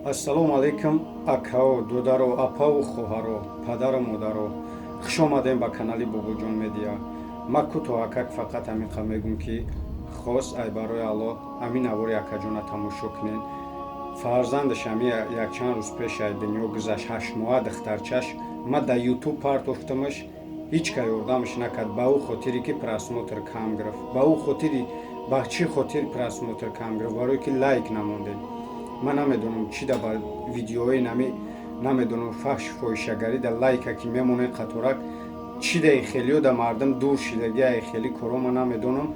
ассалому алайкум акао, дударо, апаву хоҳаро, падару модаро. Хуш омадем ба канали Бобоҷон медиа. Ма кӯтоҳ акак фақат ҳамин мегӯм ки хос ай барои Аллоҳ ҳамин навори акаҷона тамошо кунен. Фарзандаш ҳами якчанд рӯз пеш ай дунё гузашт, 8 моҳа духтарчаш. Ма дар ютуб партофтамаш, ҳеҷ ка ёрдамаш накард. Ба ӯ хотире ки просмотр кам гирифт. Ба ӯ хотири ба чӣ хотир просмотр кам гирифт? Барое ки лайк намондем. Ман намедонам чӣ да ба видеои нами намедонам фахш фоҳишагарӣ да лайка ки мемонен қаторак чӣ да хелиё да мардум дур шидаги ай хели коро ман намедонам.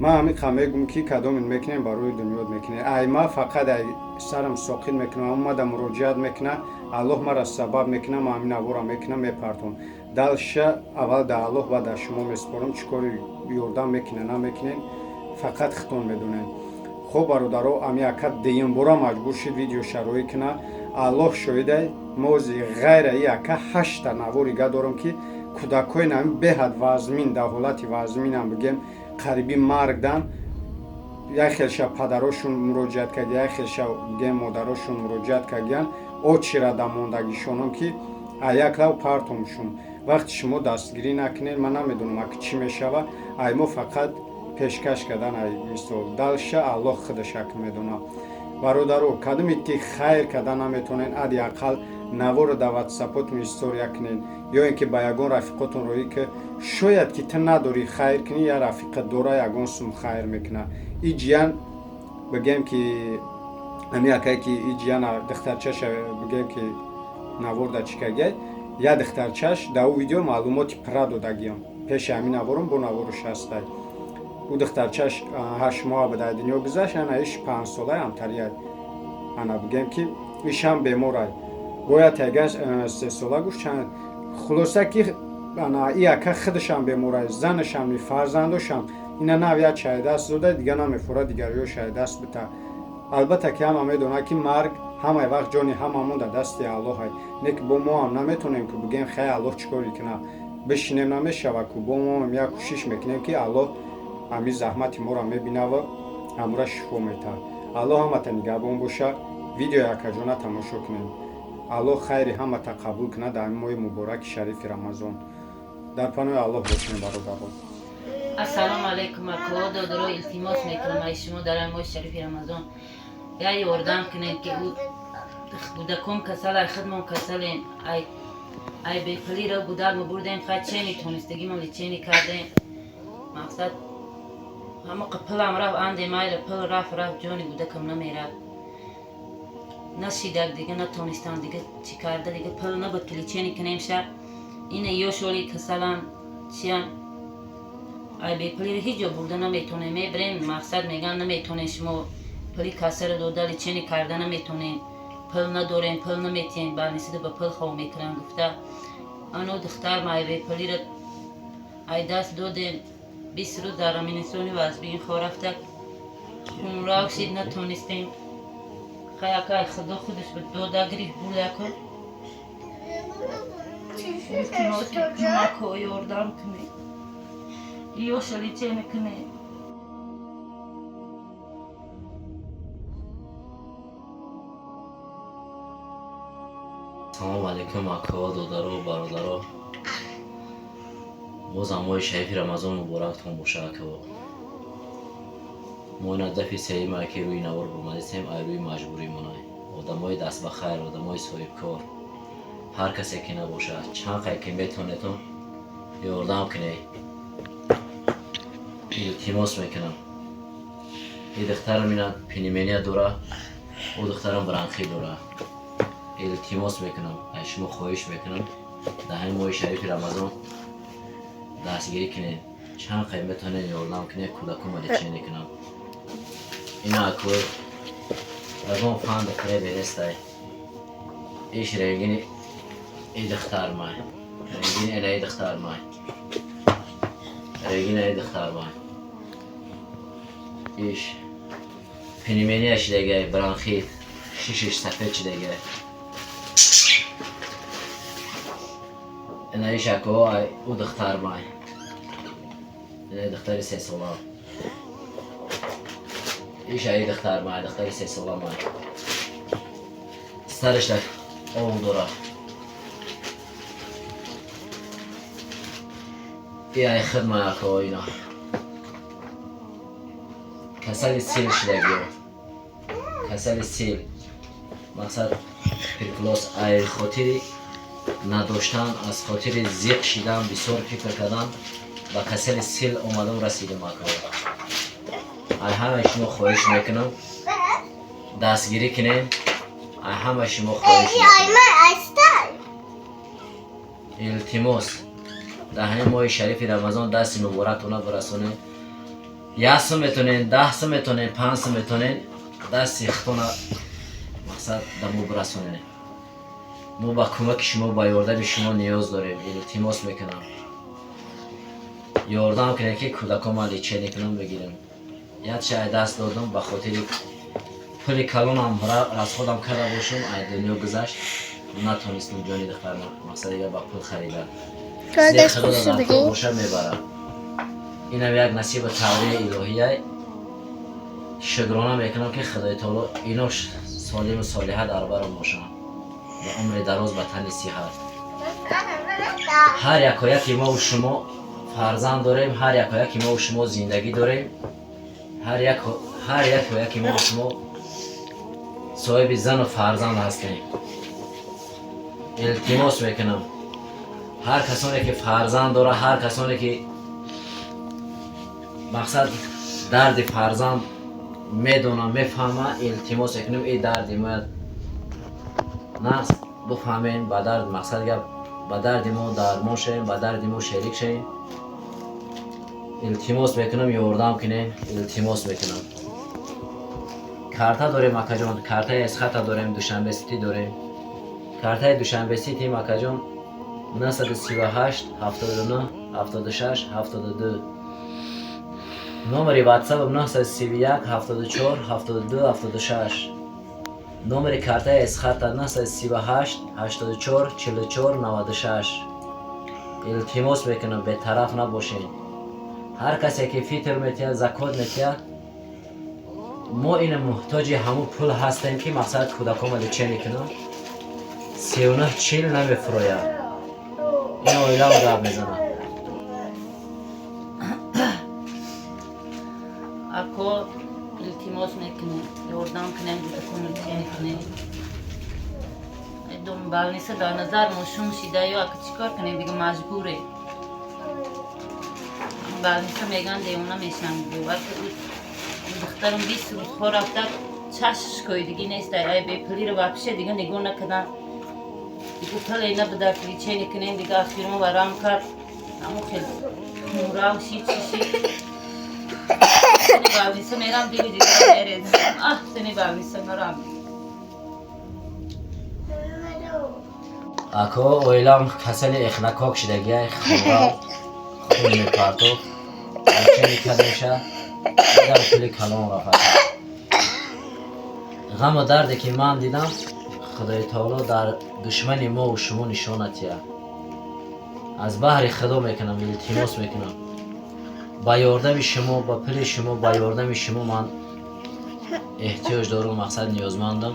Ман ҳамин қа мегӯм ки кадомин мекунем барои дунё мекунем. Ай ма фақат ай сарам соқит мекунам, омада муроҷиат мекунам, Аллоҳ мара сабаб мекунам, ҳамин навора мекунам, мепартом. Далша аввал да Аллоҳ ва да шумо месупорам, чӣ кори ёрдам мекунем намекунем, фақат хитон медонем. хоб бародаро, ами ака деюм бора маҷбур шид видео шароӣ куна. Аллоҳ шоҳидай, мози ғайра и ака 8 та навори га дорам ки кӯдакҳои нами беҳад вазмин, дар ҳолати вазминам бигем қариби маргдан. як хелша падарошон муроҷиат кардиян, як хелша бигем модарошон муроҷиат кардиян, очира дар мондагишонам ки як лав партомшон. вақти шумо дастгирӣ накунед, ман намедонам ака чӣ мешава. ай мо фақат пешкаш кардан ай мисол далша Аллоҳ худаш як медона. бародаро, кадом ити хайр кардан наметонен, ади ақал наворо дар ватсапотон история кунен, ё ин ки ба ягон рафиқотон роӣ ки шояд ки ту надорӣ хайр кунӣ, я рафиқа дора ягон сум хайр мекуна. И ҷиян бигем ки ами акае ки и ҷиян духтарчаша бигем ки навор да чикагай, я духтарчаш дар ӯ видео маълумоти пра додагиам. пеши ҳамин наворам бо наворуш ҳастай. ӯ духтарчаш 8 моҳа буда дунё гузашт, ана иш 5 сола амтария. ана бигем ки ишам беморай. бояд тагаш 3 сола гӯш чанд. хулоса ки ана и ака худашам беморай, занашам, фарзандошам ина нав я чайдаст зода, дига намефора дигариё шайдаст бита. албатта ки ҳама медонад ки марг ҳамаи вақт ҷони ҳамамон дар дасти Аллоҳ ай. Не ки бо мо ҳам наметонем ки бигем хай Аллоҳ чӣ кори куна. бишинем намешава ку бо мо ҳам як кӯшиш мекунем ки Аллоҳ ҳамин заҳмати моро мебинава, ҳамра шифо метаҳад. Аллоҳ ҳамата нигаҳбон боша. видео якаҷона тамошо кунем. Аллоҳ хайри ҳамата қабул кунад дар ҳамин моҳи мубораки шарифи Рамазон. дар паноҳи Аллоҳ бошем бародарон. ассалому алайкум акаҳо, додаро, илтимос мекунам аз шумо дар ҳамин моҳи шарифи Рамазон я ёрдам кунед ки кӯдакон касалай, худмон касалем. ай бепулиро гудал мебурдем, хай чени тонистагимон личени кардем. мақсад ҳамоқа пилам рафт, анде майла пил рафт ҷони кӯдакам намерафт. нашидак дига натонистам дига чӣ карда, дига пил набуд ки личени кунем. ша ина ё шоли касалам чиям. ай бепулиро ҳеҷ ҷо бурда наметонем, мебирем мақсад меган наметонем шумо пили касаро дода личени карда наметонем, пил надорем, пил наметием, банисида ба пил хов мекунам гуфта. ано духтарам ай бепулиро ай даст додем, 20 рӯз дар аминисони вазбин хо рафта умра шид, натонистем. хай акай худо худаш дода гирифт бурдако. илтимос мекунам ако ёрдам кунед, ёша личени кунед. Салому алейкум акаҳо, додаро, бародаро. бозам моҳи шарифи Рамазон муборактон боша акаҳо. мо ина дафи сеюма ки рӯи навор омадисем, ай рӯи маҷбуримонай. одамои даст ба хайр, одамои соҳибкор, ҳар касе ки набошад, чанд қай ки метонетон ёрдам кунед. илтимос мекунам. и духтарам ина пневмония дора, ӯ духтарам бронхит дора. илтимос мекунам, аз шумо хоҳиш мекунам дар ҳамин моҳи шарифи Рамазон дастгирӣ кунед, чанд қай метонед ёрдам кунед, кӯдаконро личени кунам. ина акӯ ягон фан духтаре берестай. иш рангини и духтармай, рангини энаи духтармай, рангини энаи духтармай. иш пневмония шидагай, бронхит, шишиш сафед шидагай. ина иш акӯ ай ӯ духтармай, ина духтари 3 сола. иш ай духтармай, духтари 3 соламай. سرش در آب داره. ای خدمه اکا اینا کسل سیل شده گیو کسل سیل مقصد پرکلاس ای خاطری نداشتن از خاطر زیق شدن بسیار فکر کردن و کسل سیل اومدم رسیدم اکا ای همه شما خواهش میکنم دستگیری کنیم ای همه شما خواهش میکنم التماس در همین ماه شریف رمضان دست مبارکتون برسونین 1 سو میتونین 10 سو میتونین 5 سو میتونین دست خودتون مقصد دمو برسونین ما با کمک شما با یاردم شما نیاز داریم التماس میکنم یاردم کنین که کودکام لیچه نکنم بگیرم یاد شاید دست دادم به خاطر پول کلونم از خودم کرده باشم ای دنیا گذشت نتونستم جانی دختر مقصد یا با پول خریدم زیر خدا در خود باشه میبرم این هم یک نصیب تقدیر الهیه شکرانه میکنم که خدای تعالی اینا سالم و صالحه در برم باشم و عمر دراز به تن صحت هر یکی ما و شما فرزند داریم هر یکی ما و شما زندگی داریم هر یکی ما و شما صاحب زن و فرزند هستیم التماس میکنم هر کسانی که فرزند داره هر کسانی که مقصد درد فرزند میدونه میفهمه التماس میکنم این درد ما نه بفهمین با درد مقصد گپ با درد ما درمان شیم با درد ما شریک شیم التماس میکنم یاردم کنین التماس میکنم کارتا داریم اکا جان کارتای اسخط داریم دوشنبه سیتی داریم کارتای دوشنبه سیتی اکا جان 938 79 76 72 نمبر واتساپ 931 74 72 76 نمبر کارتای اسخط 938 84 44 96 التماس میکنم به طرف نباشین هر کسی که فیتر میتید زکات میتید ما این محتاج همون پول هستیم که مقصد کودکام لیچه میکنم 39 40 نمیفروید این اویلا رو دار میزنم اکو التماس میکنه یاردم کنیم کودکام لیچه میکنه دنبال نیست در نظر مشون شده یا اکو چیکار کنیم دیگه مجبوره بعد نیست میگن دیونا میشن دیگه دخترم 20 روز خور رفته چشش کوی دیگه نیست ای به پلی رو واپشه دیگه نگاه نکردن دیگه پل اینا به در کلیچه نکنین دیگه اخیر ما برام کرد همون خیلی مورا و شید سنی باویسه میرم دیگه میریزم سنی باویسه میرم اکا اویلام کسل اخنکاک شدگی خورا خون میپرتو چه میکدمشه در پلی کلام را فتح غم و دردی که من دیدم خدای تعالی در دشمن ما و شما نشانتیه از بحر خدا میکنم التماس میکنم با یاردم شما با پل شما با یاردم شما من احتیاج دارم مقصد نیازمندم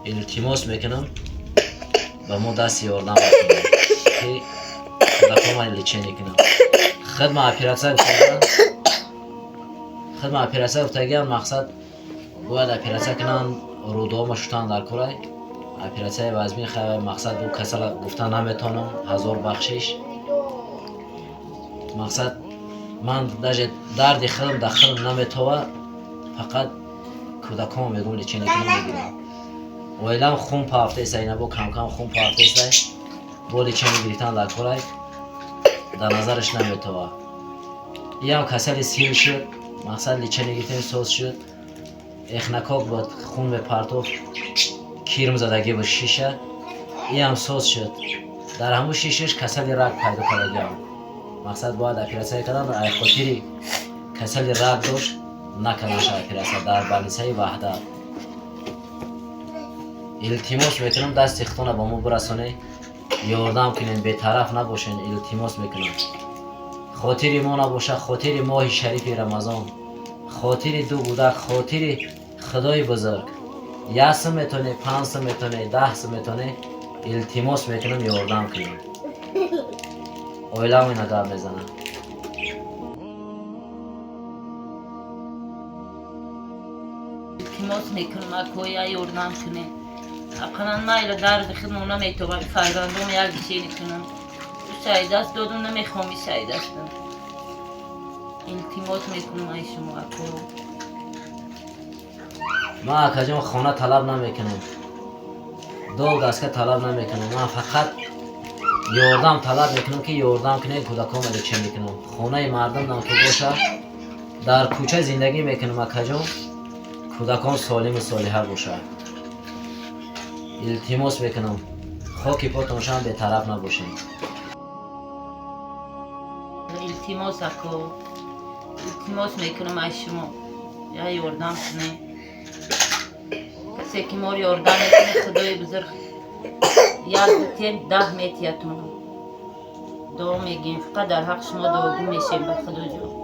التماس میکنم و ما دست یاردم بکنم که خدا من لیچه نکنم خدمه اپیراتسا گفتگیم مقصد باید اپیراتسا کنن رودوام شدن در کره اپیراتسای وزمین خواه مقصد دو کسل گفتن نمیتونم 1000 بخشش مقصد من درد خودم در خودم نمیتوه فقط کودکام میگم لیچه نکنم بگیرم ویلم خون پا هفته ایسا اینا با کم کم خون پا هفته ایسا با لیچه میگیریتن در کره در نظرش نمیتوه یه هم کسل سیل شد مقصد لیچه نگیرتیم سوز شد اخنکاک بود خون به پرتو کیرم زدگی با شیشه این هم سوز شد در همون شیشش کسل رگ پیدا کردم مقصد باید اپیراسیون کردن ای خاطری کسل رگ داشت نکنش اپیراسیون در بالنسای وحدت التماس میکنم دست اختونه با ما برسانه یاردم کنین به طرف نباشین التماس میکنم خاطر ما نباشه خاطر ماه شریف رمضان خاطر دو بودک خاطر خدای بزرگ 1 سه میتونه 5 سه میتونه 10 سه میتونه التماس میکنم یاردم کنم اویلا اینا گپ میزنم التماس میکنم اکویا یاردم کنه اقلا مایل درد خود نمیتونم فرزندم یک چیزی کنم شاید دست دادم نمیخوام شاید دستم التماس میکنم ای شما اکو ما اکجام خانه طلب نمیکنم دو دسته طلب نمیکنم من فقط یاردم طلب میکنم که یاردم کنه کودکام رو چه میکنم خانه مردم نم که باشه در کوچه زندگی میکنم اکجام کودکان سالم و صالحه باشه التماس میکنم خاکی پاتونشان به طرف نباشین التماس اکو التماس میکنم ای شما یا یاردم کنه کسی که ما رو یاردم میکنه خدای بزرگ یک تیم 10 میتیتون دعا میگیم فقط در حق شما دعاگو میشیم به خدا جو